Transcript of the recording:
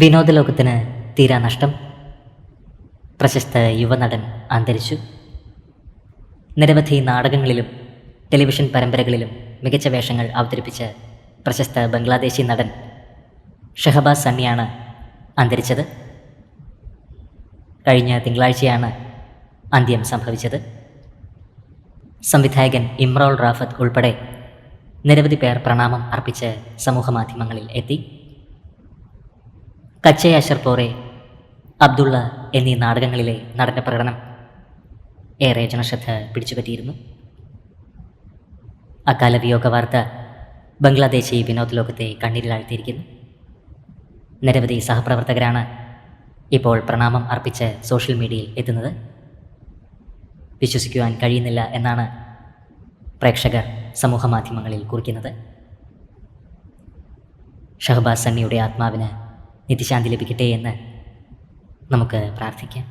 വിനോദലോകത്തിന് തീരാ നഷ്ടം. പ്രശസ്ത യുവനടൻ അന്തരിച്ചു. നിരവധി നാടകങ്ങളിലും ടെലിവിഷൻ പരമ്പരകളിലും മികച്ച വേഷങ്ങൾ അവതരിപ്പിച്ച പ്രശസ്ത ബംഗ്ലാദേശി നടൻ ഷഹബാസ് സണ്ണിയാണ് അന്തരിച്ചത്. കഴിഞ്ഞ തിങ്കളാഴ്ചയാണ് അന്ത്യം സംഭവിച്ചത്. സംവിധായകൻ ഇമ്രോൾ റാഫത്ത് ഉൾപ്പെടെ നിരവധി പേർ പ്രണാമം അർപ്പിച്ച് സമൂഹമാധ്യമങ്ങളിൽ എത്തി. കച്ചെ അശർ പോറെ, അബ്ദുള്ള എന്നീ നാടകങ്ങളിലെ നടൻ്റെ പ്രകടനം ഏറെ ജനശ്രദ്ധ പിടിച്ചുപറ്റിയിരുന്നു. അകാല വിയോഗ വാർത്ത ബംഗ്ലാദേശി വിനോദ ലോകത്തെ കണ്ണീരിലാഴ്ത്തിയിരിക്കുന്നു. നിരവധി സഹപ്രവർത്തകരാണ് ഇപ്പോൾ പ്രണാമം അർപ്പിച്ച് സോഷ്യൽ മീഡിയയിൽ എത്തുന്നത്. വിശ്വസിക്കുവാൻ കഴിയുന്നില്ല എന്നാണ് പ്രേക്ഷകർ സമൂഹമാധ്യമങ്ങളിൽ കുറിക്കുന്നത്. ഷഹബാസ് സണ്ണിയുടെ ആത്മാവിന് നിത്യശാന്തി ലഭിക്കട്ടെ എന്ന് നമുക്ക് പ്രാർത്ഥിക്കാം.